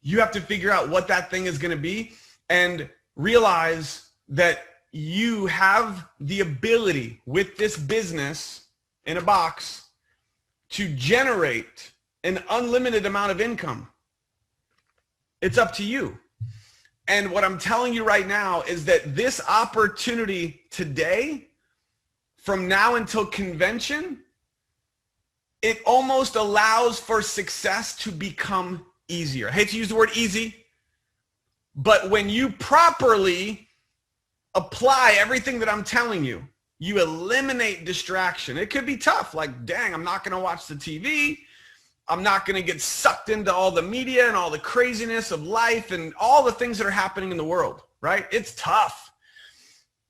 You have to figure out what that thing is going to be and realize that you have the ability with this business in a box to generate an unlimited amount of income. It's up to you. And what I'm telling you right now is that this opportunity today, from now until convention, it almost allows for success to become easier. I hate to use the word easy, but when you properly apply everything that I'm telling you, you eliminate distraction. It could be tough, like, dang, I'm not going to watch the TV. I'm not going to get sucked into all the media and all the craziness of life and all the things that are happening in the world, right? It's tough.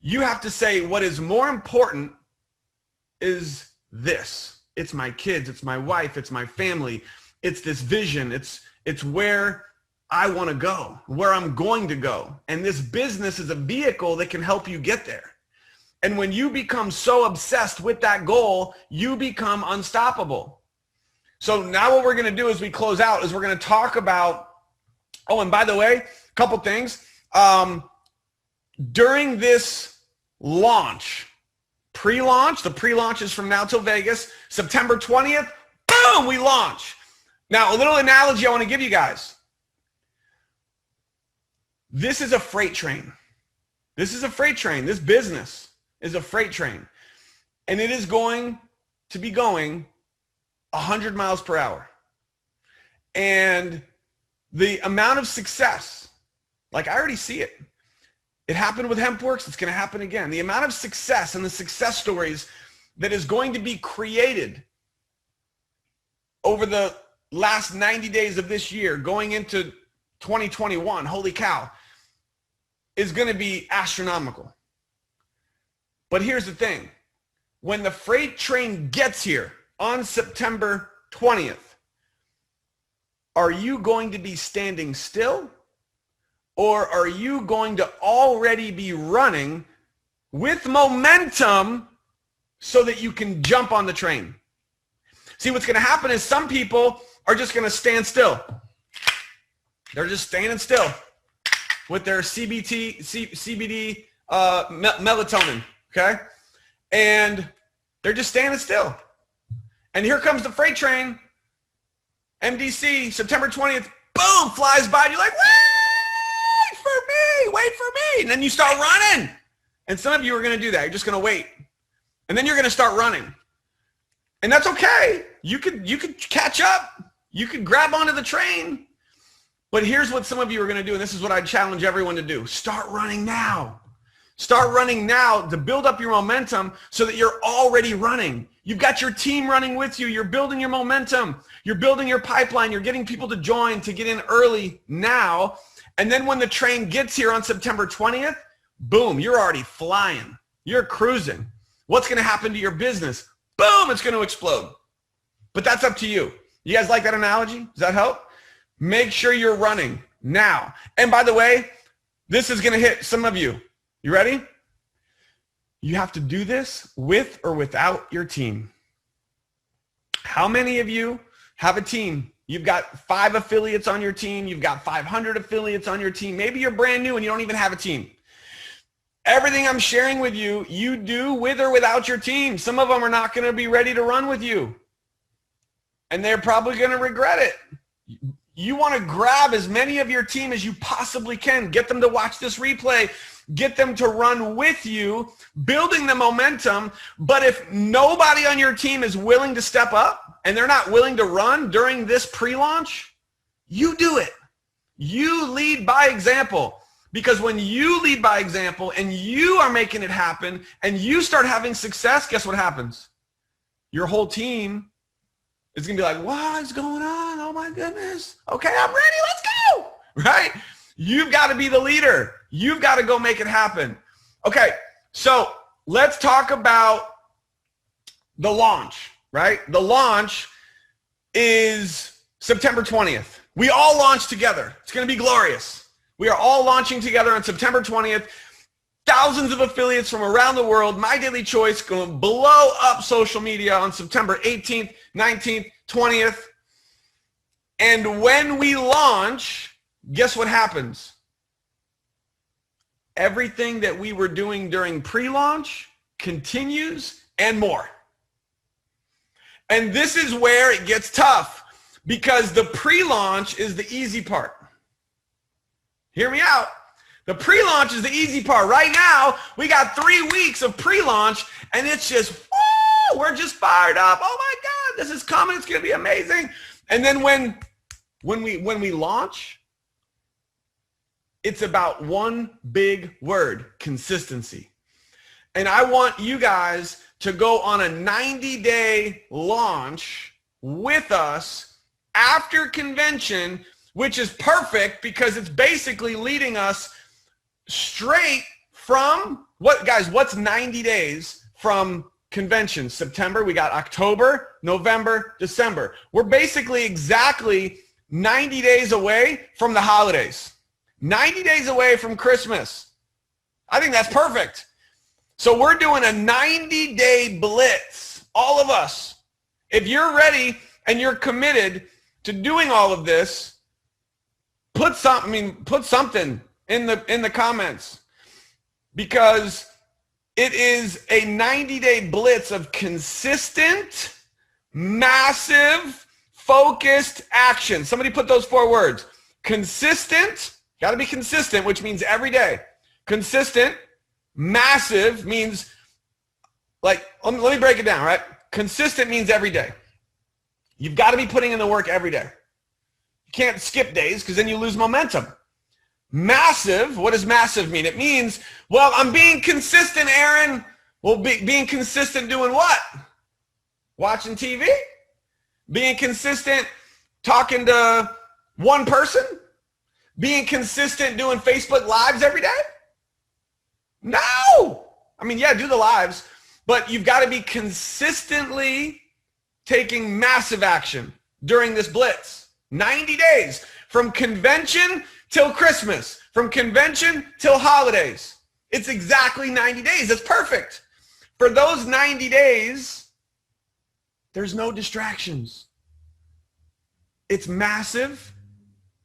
You have to say what is more important is this. It's my kids, it's my wife, it's my family, it's this vision, it's where I want to go, where I'm going to go. And this business is a vehicle that can help you get there. And when you become so obsessed with that goal, you become unstoppable. So now what we're going to do as we close out is we're going to talk about, oh, and by the way, a couple things. During this launch, pre-launch, the pre-launch is from now till Vegas, September 20th, boom, we launch. Now, a little analogy I want to give you guys. This is a freight train. This is a freight train. This business is a freight train. And it is going to be going 100 miles per hour. And the amount of success, like I already see it. It happened with HempWorks. It's going to happen again. The amount of success and the success stories that is going to be created over the last 90 days of this year going into 2021, holy cow, is going to be astronomical. But here's the thing. When the freight train gets here on September 20th, are you going to be standing still? Or are you going to already be running with momentum so that you can jump on the train? See, what's going to happen is some people are just going to stand still. They're just standing still with their CBD melatonin, okay? And they're just standing still. And here comes the freight train, MDC, September 20th, boom, flies by, and you're like, wait for me. And then you start running. And some of you are going to do that. You're just going to wait. And then you're going to start running. And that's okay. You could catch up. You could grab onto the train. But here's what some of you are going to do. And this is what I challenge everyone to do. Start running now. Start running now to build up your momentum so that you're already running. You've got your team running with you. You're building your momentum. You're building your pipeline. You're getting people to join, to get in early now. And then when the train gets here on September 20th, boom, you're already flying. You're cruising. What's going to happen to your business? Boom, it's going to explode. But that's up to you. You guys like that analogy? Does that help? Make sure you're running now. And by the way, this is going to hit some of you. You ready? You have to do this with or without your team. How many of you have a team? You've got 5 affiliates on your team. You've got 500 affiliates on your team. Maybe you're brand new and you don't even have a team. Everything I'm sharing with you, you do with or without your team. Some of them are not going to be ready to run with you. And they're probably going to regret it. You want to grab as many of your team as you possibly can. Get them to watch this replay. Get them to run with you, building the momentum. But if nobody on your team is willing to step up and they're not willing to run during this pre-launch, you do it. You lead by example. Because when you lead by example and you are making it happen and you start having success, guess what happens? Your whole team is going to be like, what is going on? Oh my goodness. Okay, I'm ready. Let's go. Right? You've got to be the leader. You've got to go make it happen. Okay, so let's talk about the launch, right? The launch is September 20th. We all launch together. It's going to be glorious. We are all launching together on September 20th. Thousands of affiliates from around the world. My Daily Choice going to blow up social media on September 18th, 19th, 20th. And when we launch, guess what happens? Everything that we were doing during pre-launch continues and more. And this is where it gets tough because the pre-launch is the easy part. Hear me out. The pre-launch is the easy part. Right now, we got 3 weeks of pre-launch and it's just, woo, we're just fired up. Oh my God, this is coming. It's going to be amazing. And then when we launch, it's about one big word, consistency. And I want you guys to go on a 90-day launch with us after convention, which is perfect because it's basically leading us straight from what, guys, what's 90 days from convention? September, we got October, November, December. We're basically exactly 90 days away from the holidays. 90 days away from Christmas. I think that's perfect. So we're doing a 90-day blitz, all of us. If you're ready and you're committed to doing all of this, put something in the comments because it is a 90-day blitz of consistent, massive, focused action. Somebody put those 4 words. Consistent, got to be consistent, which means every day. Consistent, massive means like, let me break it down, right? Consistent means every day. You've got to be putting in the work every day. You can't skip days because then you lose momentum. Massive, what does massive mean? It means, well, I'm being consistent, Aaron. Well, being consistent doing what? Watching TV? Being consistent talking to one person? Being consistent doing Facebook Lives every day? No! I mean, yeah, do the lives, but you've got to be consistently taking massive action during this blitz. 90 days from convention till Christmas, from convention till holidays. It's exactly 90 days. That's perfect. For those 90 days, there's no distractions. It's massive,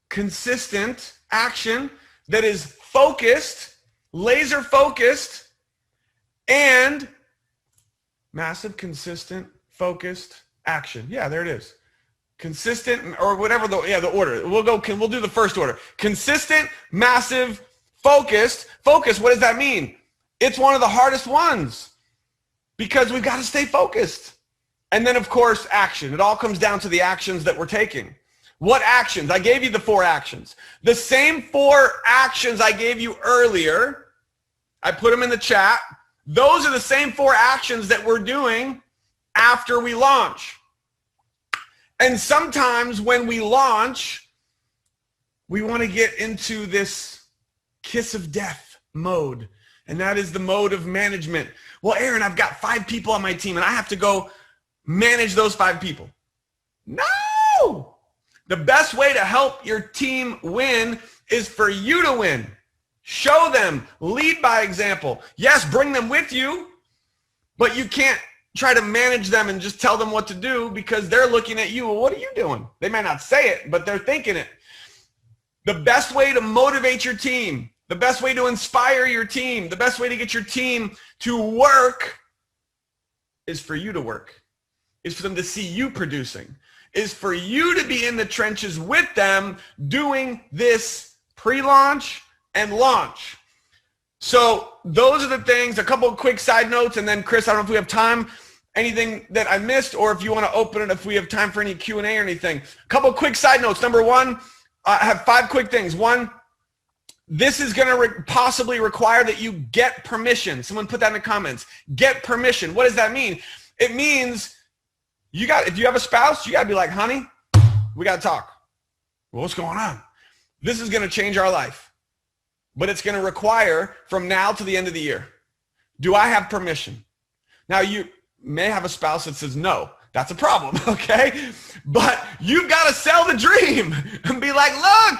consistent action that is focused, laser focused, and massive, consistent, focused action. Yeah, there it is. Consistent, or whatever the order. We'll do the first order. Consistent, massive, focused. Focus, what does that mean? It's one of the hardest ones because we've got to stay focused. And then, of course, action. It all comes down to the actions that we're taking. What actions? I gave you the 4 actions. The same 4 actions I gave you earlier, I put them in the chat. Those are the same 4 actions that we're doing after we launch. And sometimes when we launch, we want to get into this kiss of death mode. And that is the mode of management. Well, Aaron, I've got 5 people on my team and I have to go manage those 5 people. No! The best way to help your team win is for you to win. Show them, lead by example. Yes, bring them with you, but you can't try to manage them and just tell them what to do because they're looking at you. Well, what are you doing? They might not say it, but they're thinking it. The best way to motivate your team, the best way to inspire your team, the best way to get your team to work is for you to work, is for them to see you producing, is for you to be in the trenches with them doing this pre-launch and launch. So those are the things, a couple of quick side notes, and then Chris, I don't know if we have time, anything that I missed, or if you want to open it, if we have time for any Q&A or anything. A couple of quick side notes. Number 1, I have 5 quick things. 1, this is going to possibly require that you get permission. Someone put that in the comments. Get permission. What does that mean? It means if you have a spouse, you got to be like, honey, we got to talk. Well, what's going on? This is going to change our life, but it's going to require from now to the end of the year. Do I have permission? Now, you may have a spouse that says no. that's a problem, okay? But you've got to sell the dream and be like, look,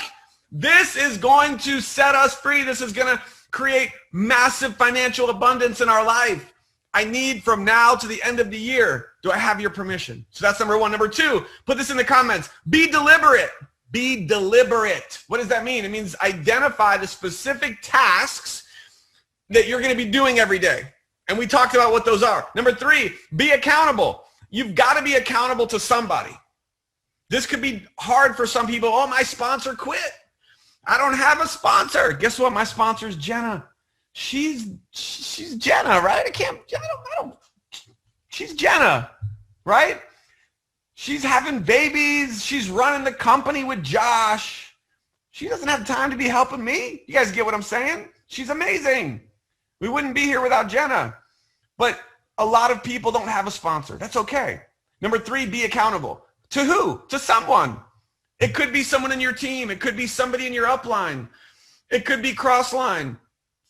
this is going to set us free. This is going to create massive financial abundance in our life. I need from now to the end of the year. Do I have your permission? So that's number one. Number two, put this in the comments. Be deliberate. Be deliberate. What does that mean? It means identify the specific tasks that you're going to be doing every day. And we talked about what those are. Number three, be accountable. You've got to be accountable to somebody. This could be hard for some people. Oh, my sponsor quit. I don't have a sponsor. Guess what? My sponsor is Jenna. She's Jenna, right? I don't, she's Jenna, right? She's having babies. She's running the company with Josh. She doesn't have time to be helping me. You guys get what I'm saying? She's amazing. We wouldn't be here without Jenna. But a lot of people don't have a sponsor. That's okay. Number three, be accountable. To who? To someone. It could be someone in your team. It could be somebody in your upline. It could be cross-line.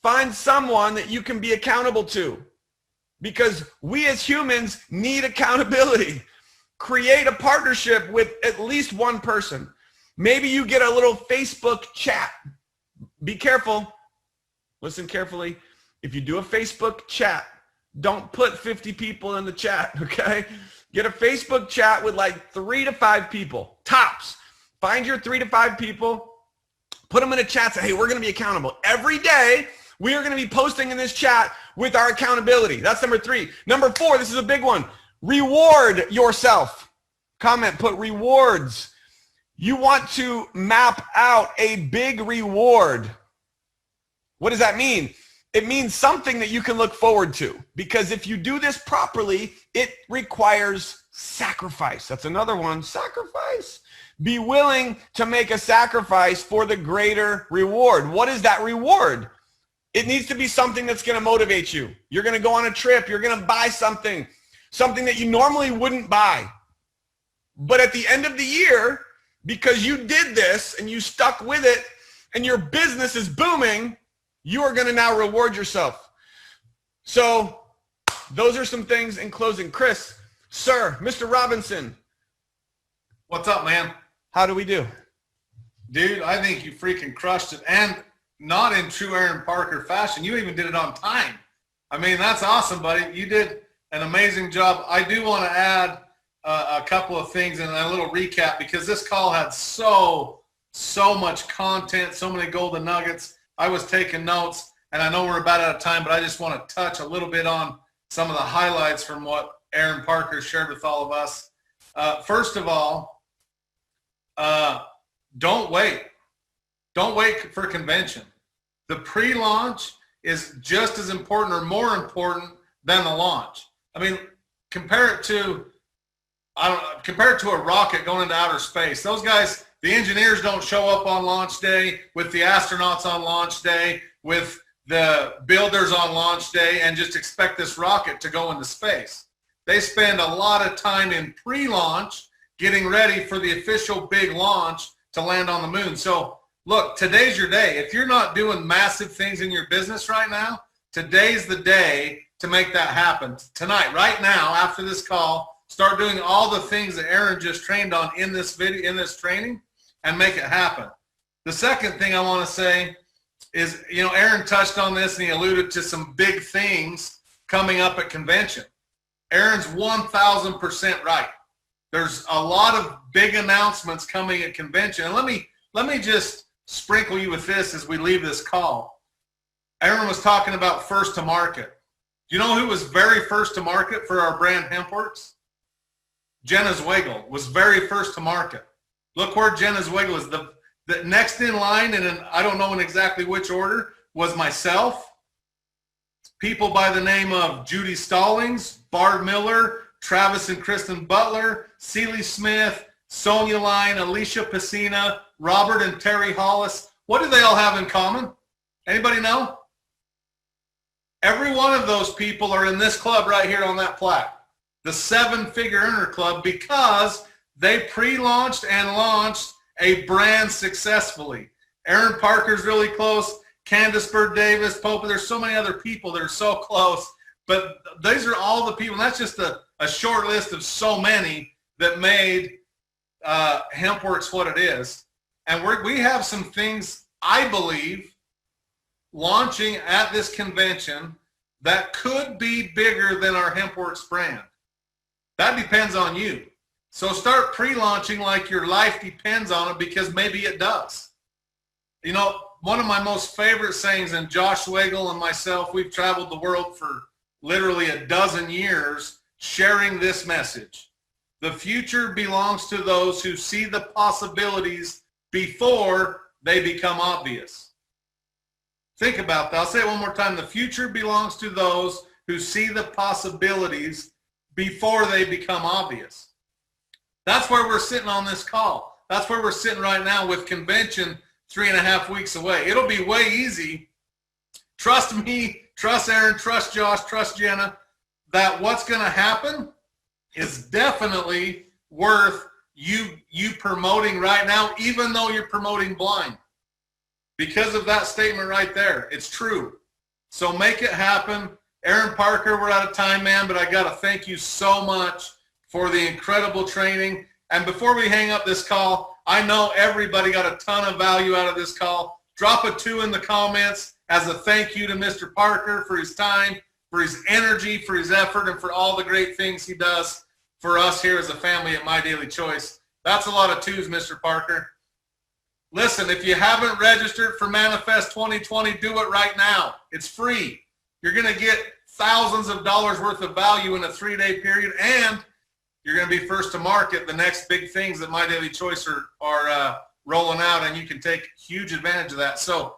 Find someone that you can be accountable to, because we as humans need accountability. Create a partnership with at least one person. Maybe you get a little Facebook chat. Be careful. Listen carefully. If you do a Facebook chat, don't put 50 people in the chat, okay? Get a Facebook chat with like 3 to 5 people, tops. Find your 3 to 5 people, put them in a chat, say, hey, we're going to be accountable. Every day, we are going to be posting in this chat with our accountability. That's number 3. Number 4, this is a big one. Reward yourself. Comment, put rewards. You want to map out a big reward. What does that mean? It means something that you can look forward to, because if you do this properly, it requires sacrifice. That's another one, sacrifice. Be willing to make a sacrifice for the greater reward. What is that reward? It needs to be something that's going to motivate you. You're going to go on a trip. You're going to buy something that you normally wouldn't buy. But at the end of the year, because you did this and you stuck with it and your business is booming, you are going to now reward yourself. So those are some things in closing. Chris, sir, Mr. Robinson. What's up, man? How do we do? Dude, I think you freaking crushed it. And not in true Aaron Parker fashion. You even did it on time. I mean, that's awesome, buddy. You did an amazing job. I do want to add a couple of things and a little recap, because this call had so much content, so many golden nuggets. I was taking notes, and I know we're about out of time, but I just want to touch a little bit on some of the highlights from what Aaron Parker shared with all of us. First of all, don't wait. Don't wait for convention. The pre-launch is just as important or more important than the launch. I mean, compare it to a rocket going into outer space. Those guys, the engineers don't show up on launch day with the astronauts on launch day, with the builders on launch day, and just expect this rocket to go into space. They spend a lot of time in pre-launch getting ready for the official big launch to land on the moon. So look, today's your day. If you're not doing massive things in your business right now, today's the day to make that happen. Tonight, right now, after this call, start doing all the things that Aaron just trained on in this video, in this training, and make it happen. The second thing I want to say is, you know, Aaron touched on this and he alluded to some big things coming up at convention. Aaron's 1,000% right. There's a lot of big announcements coming at convention. And let me just sprinkle you with this as we leave this call. Aaron was talking about first to market. Do you know who was very first to market for our brand HempWorks? Jenna's Wiggle was very first to market. Look where Jenna's Wiggle is. The next in line, and I don't know in exactly which order, was myself, people by the name of Judy Stallings, Barb Miller, Travis and Kristen Butler, Celie Smith, Sonia Line, Alicia Pacina, Robert and Terry Hollis. What do they all have in common? Anybody know? Every one of those people are in this club right here on that plaque, the 7-Figure Earner Club, because they pre-launched and launched a brand successfully. Aaron Parker's really close. Candace Bird Davis, Pope. There's so many other people that are so close. But these are all the people, and that's just a short list of so many that made HempWorks what it is. And we have some things, I believe, launching at this convention that could be bigger than our HempWorks brand. That depends on you. So start pre-launching like your life depends on it, because maybe it does. You know, one of my most favorite sayings, and Josh Swagel and myself, we've traveled the world for literally a dozen years sharing this message. The future belongs to those who see the possibilities before they become obvious. Think about that. I'll say it one more time. The future belongs to those who see the possibilities before they become obvious. That's where we're sitting on this call. That's where we're sitting right now with convention 3.5 weeks away. It'll be way easy. Trust me, trust Aaron, trust Josh, trust Jenna, that what's going to happen is definitely worth you promoting right now, even though you're promoting blind. Because of that statement right there. It's true. So make it happen. Aaron Parker, we're out of time, man, but I got to thank you so much for the incredible training. And before we hang up this call, I know everybody got a ton of value out of this call. Drop a 2 in the comments as a thank you to Mr. Parker for his time, for his energy, for his effort, and for all the great things he does for us here as a family at My Daily Choice. That's a lot of 2s, Mr. Parker. Listen, if you haven't registered for Manifest 2020, do it right now. It's free. You're going to get thousands of dollars worth of value in a 3-day period, and you're going to be first to market the next big things that My Daily Choice are rolling out, and you can take huge advantage of that. So,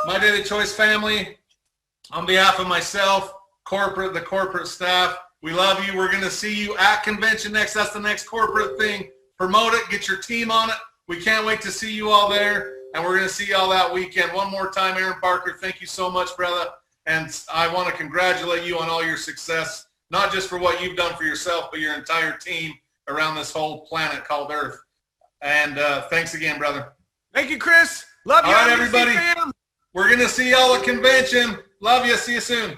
My Daily Choice family, on behalf of myself, the corporate staff, we love you. We're going to see you at convention next. That's the next corporate thing. Promote it. Get your team on it. We can't wait to see you all there, and we're going to see you all that weekend. One more time, Aaron Parker, thank you so much, brother. And I want to congratulate you on all your success, not just for what you've done for yourself, but your entire team around this whole planet called Earth. And thanks again, brother. Thank you, Chris. Love you. All right, everybody. We're going to see y'all at convention. Love you. See you soon.